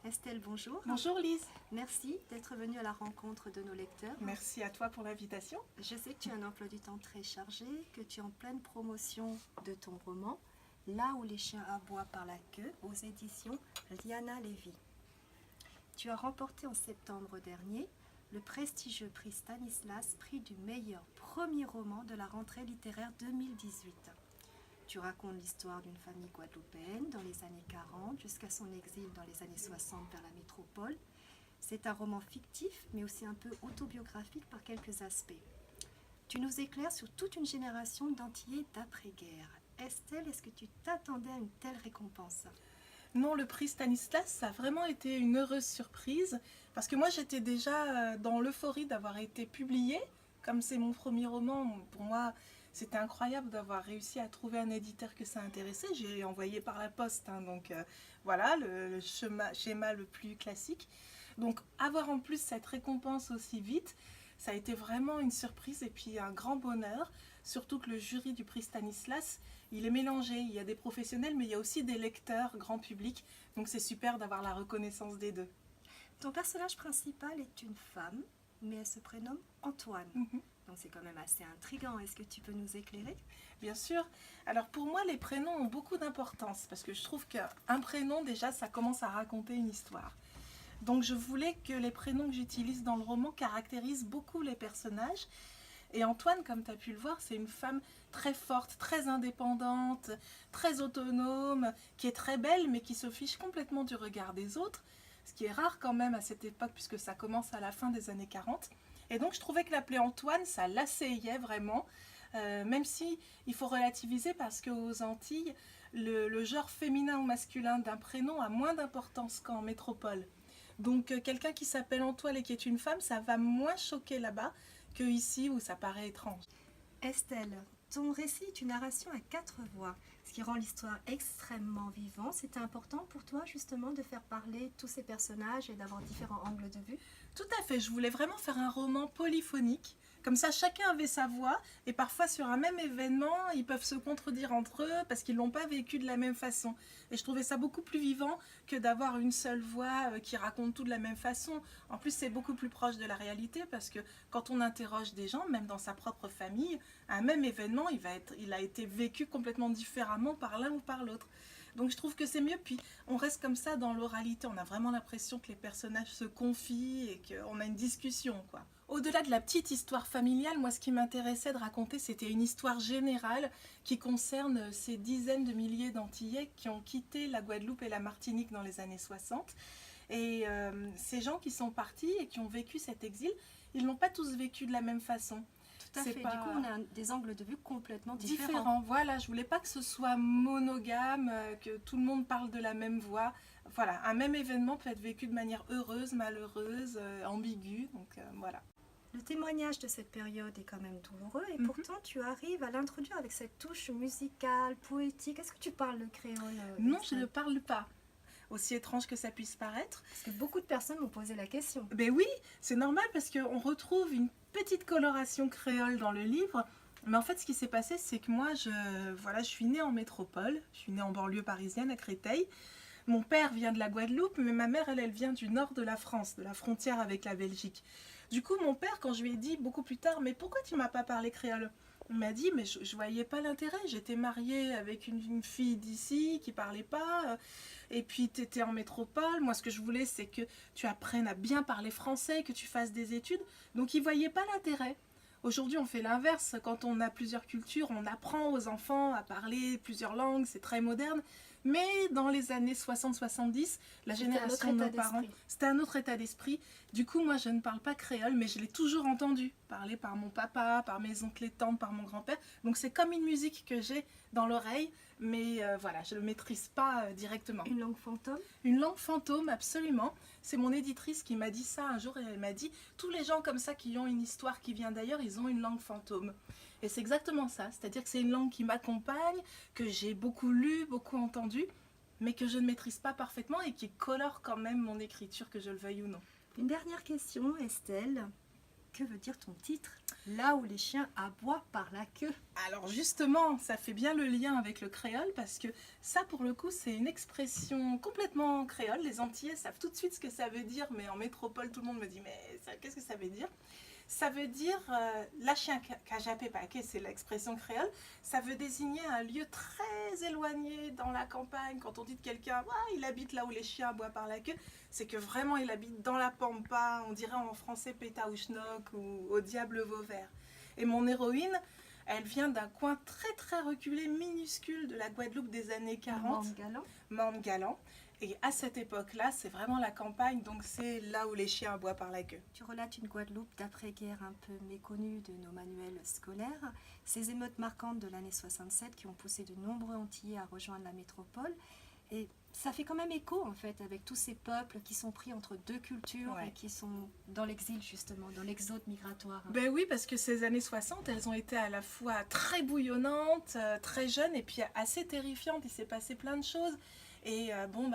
Estelle, bonjour. Bonjour Lise. Merci d'être venue à la rencontre de nos lecteurs. Merci à toi pour l'invitation. Je sais que tu as un emploi du temps très chargé, que tu es en pleine promotion de ton roman « Là où les chiens aboient par la queue » aux éditions Liana Lévy. Tu as remporté en septembre dernier le prestigieux prix Stanislas, prix du meilleur premier roman de la rentrée littéraire 2018. Tu racontes l'histoire d'une famille guadeloupéenne dans les années 40 jusqu'à son exil dans les années 60 vers la métropole. C'est un roman fictif, mais aussi un peu autobiographique par quelques aspects. Tu nous éclaires sur toute une génération d'Antillais d'après-guerre. Estelle, est-ce que tu t'attendais à une telle récompense ? Non, le prix Stanislas, ça a vraiment été une heureuse surprise parce que moi j'étais déjà dans l'euphorie d'avoir été publiée. Comme c'est mon premier roman, pour moi c'était incroyable d'avoir réussi à trouver un éditeur que ça intéressait. J'ai envoyé par la poste, donc voilà, le schéma le plus classique. Donc avoir en plus cette récompense aussi vite, ça a été vraiment une surprise et puis un grand bonheur. Surtout que le jury du prix Stanislas, il est mélangé. Il y a des professionnels, mais il y a aussi des lecteurs, grand public. Donc c'est super d'avoir la reconnaissance des deux. Ton personnage principal est une femme, mais elle se prénomme Antoine. Donc c'est quand même assez intriguant. Est-ce que tu peux nous éclairer ? Bien sûr. Alors pour moi, les prénoms ont beaucoup d'importance parce que je trouve qu'un prénom, déjà, ça commence à raconter une histoire. Donc je voulais que les prénoms que j'utilise dans le roman caractérisent beaucoup les personnages. Et Antoine, comme tu as pu le voir, c'est une femme très forte, très indépendante, très autonome, qui est très belle, mais qui se fiche complètement du regard des autres, ce qui est rare quand même à cette époque, puisque ça commence à la fin des années 40. Et donc je trouvais que l'appeler Antoine, ça l'asseyait vraiment, même si il faut relativiser, parce qu'aux Antilles, le genre féminin ou masculin d'un prénom a moins d'importance qu'en métropole. Donc quelqu'un qui s'appelle Antoine et qui est une femme, ça va moins choquer là-bas que ici où ça paraît étrange. Estelle, ton récit est une narration à 4 voix, ce qui rend l'histoire extrêmement vivante. C'était important pour toi justement de faire parler tous ces personnages et d'avoir différents angles de vue ? Tout à fait, je voulais vraiment faire un roman polyphonique. Comme ça, chacun avait sa voix, et parfois sur un même événement, ils peuvent se contredire entre eux parce qu'ils ne l'ont pas vécu de la même façon. Et je trouvais ça beaucoup plus vivant que d'avoir une seule voix qui raconte tout de la même façon. En plus, c'est beaucoup plus proche de la réalité parce que quand on interroge des gens, même dans sa propre famille, un même événement, il a été vécu complètement différemment par l'un ou par l'autre. Donc je trouve que c'est mieux, puis on reste comme ça dans l'oralité, on a vraiment l'impression que les personnages se confient et qu'on a une discussion, quoi. Au-delà de la petite histoire familiale, moi ce qui m'intéressait de raconter, c'était une histoire générale qui concerne ces dizaines de milliers d'Antillais qui ont quitté la Guadeloupe et la Martinique dans les années 60. Et ces gens qui sont partis et qui ont vécu cet exil, ils n'ont pas tous vécu de la même façon. Tout à fait. Du coup, on a des angles de vue complètement différents. Voilà, je voulais pas que ce soit monogame, que tout le monde parle de la même voix. Voilà, un même événement peut être vécu de manière heureuse, malheureuse, ambiguë. Donc voilà. Le témoignage de cette période est quand même douloureux et pourtant tu arrives à l'introduire avec cette touche musicale, poétique. Est-ce que tu parles le créole ? Non, je ne parle pas. Aussi étrange que ça puisse paraître. Parce que beaucoup de personnes m'ont posé la question. Ben oui, c'est normal parce qu'on retrouve une petite coloration créole dans le livre. Mais en fait, ce qui s'est passé, c'est que moi, je suis née en métropole. Je suis née en banlieue parisienne, à Créteil. Mon père vient de la Guadeloupe, mais ma mère, elle vient du nord de la France, de la frontière avec la Belgique. Du coup, mon père, quand je lui ai dit beaucoup plus tard, mais pourquoi tu m'as pas parlé créole ? Il m'a dit, mais je voyais pas l'intérêt. J'étais mariée avec une fille d'ici qui parlait pas. Et puis, tu étais en métropole. Moi, ce que je voulais, c'est que tu apprennes à bien parler français, que tu fasses des études. Donc, il voyait pas l'intérêt. Aujourd'hui, on fait l'inverse. Quand on a plusieurs cultures, on apprend aux enfants à parler plusieurs langues. C'est très moderne. Mais dans les années 60-70, la génération de nos parents, c'était un autre état d'esprit. Du coup, moi, je ne parle pas créole, mais je l'ai toujours entendu parler par mon papa, par mes oncles et tantes, par mon grand-père. Donc, c'est comme une musique que j'ai dans l'oreille, mais voilà, je ne le maîtrise pas directement. Une langue fantôme ? Une langue fantôme, absolument. C'est mon éditrice qui m'a dit ça un jour et elle m'a dit « Tous les gens comme ça qui ont une histoire qui vient d'ailleurs, ils ont une langue fantôme. » Et c'est exactement ça, c'est-à-dire que c'est une langue qui m'accompagne, que j'ai beaucoup lu, beaucoup entendu, mais que je ne maîtrise pas parfaitement et qui colore quand même mon écriture, que je le veuille ou non. Une dernière question, Estelle. que veut dire ton titre? Là où les chiens aboient par la queue. Alors justement, ça fait bien le lien avec le créole parce que ça, pour le coup, c'est une expression complètement créole. Les Antillais savent tout de suite ce que ça veut dire, mais en métropole, tout le monde me dit, mais qu'est-ce que ça veut dire? Ça veut dire, la chien cajapé paquet, c'est l'expression créole, ça veut désigner un lieu très éloigné dans la campagne. Quand on dit de quelqu'un, ah, il habite là où les chiens aboient par la queue, c'est que vraiment il habite dans la pampa, on dirait en français Pétaouchnok ou au Diable Vauvert. Et mon héroïne, elle vient d'un coin très très reculé, minuscule de la Guadeloupe des années 40, Morne-Galant. Et à cette époque-là, c'est vraiment la campagne, donc c'est là où les chiens aboient par la queue. Tu relates une Guadeloupe d'après-guerre un peu méconnue de nos manuels scolaires. Ces émeutes marquantes de l'année 67 qui ont poussé de nombreux Antillais à rejoindre la métropole. Et ça fait quand même écho en fait avec tous ces peuples qui sont pris entre deux cultures et qui sont dans l'exil justement, dans l'exode migratoire. Ben oui, parce que ces années 60, elles ont été à la fois très bouillonnantes, très jeunes et puis assez terrifiantes. Il s'est passé plein de choses. Et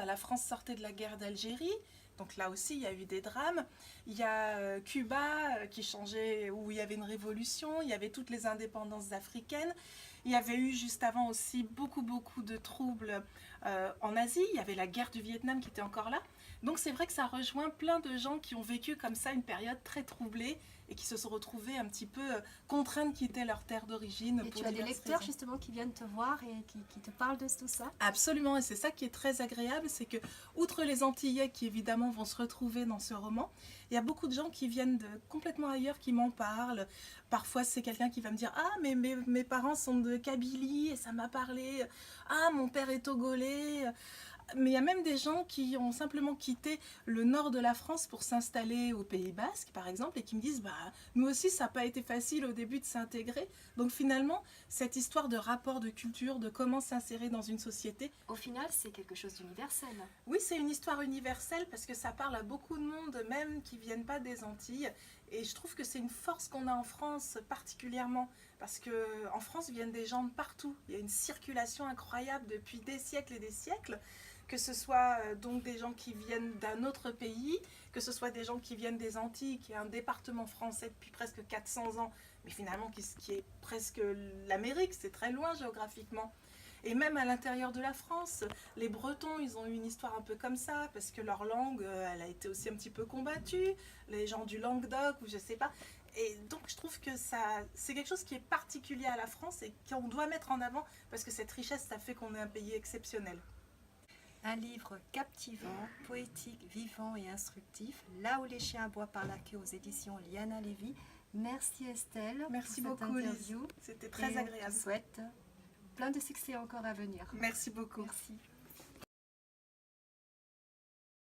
la France sortait de la guerre d'Algérie, donc là aussi il y a eu des drames. Il y a Cuba qui changeait, où il y avait une révolution, il y avait toutes les indépendances africaines. Il y avait eu juste avant aussi beaucoup de troubles en Asie. Il y avait la guerre du Vietnam qui était encore là. Donc c'est vrai que ça rejoint plein de gens qui ont vécu comme ça une période très troublée et qui se sont retrouvés un petit peu contraints de quitter leur terre d'origine. Et tu as des lecteurs justement qui viennent te voir et qui te parlent de tout ça? Absolument, et c'est ça qui est très agréable, c'est que outre les Antillais qui évidemment vont se retrouver dans ce roman, il y a beaucoup de gens qui viennent de complètement ailleurs qui m'en parlent. Parfois c'est quelqu'un qui va me dire « Ah, mais mes parents sont de Kabylie et ça m'a parlé. Ah, mon père est togolais. » Mais il y a même des gens qui ont simplement quitté le nord de la France pour s'installer au Pays Basque, par exemple, et qui me disent « Nous aussi, ça n'a pas été facile au début de s'intégrer. » Donc finalement, cette histoire de rapport de culture, de comment s'insérer dans une société... Au final, c'est quelque chose d'universel. Oui, c'est une histoire universelle parce que ça parle à beaucoup de monde, même qui ne viennent pas des Antilles. Et je trouve que c'est une force qu'on a en France particulièrement, parce qu'en France viennent des gens de partout. Il y a une circulation incroyable depuis des siècles et des siècles. Que ce soit donc des gens qui viennent d'un autre pays, que ce soit des gens qui viennent des Antilles, qui est un département français depuis presque 400 ans, mais finalement qui est presque l'Amérique, c'est très loin géographiquement. Et même à l'intérieur de la France, les Bretons, ils ont eu une histoire un peu comme ça, parce que leur langue, elle a été aussi un petit peu combattue, les gens du Languedoc, ou je sais pas. Et donc je trouve que c'est quelque chose qui est particulier à la France et qu'on doit mettre en avant, parce que cette richesse, ça fait qu'on est un pays exceptionnel. Un livre captivant, poétique, vivant et instructif, Là où les chiens aboient par la queue aux éditions Liana Lévy. Merci Estelle. Merci pour beaucoup cette interview. Lise, c'était très agréable. Je te souhaite plein de succès encore à venir. Merci beaucoup. Merci.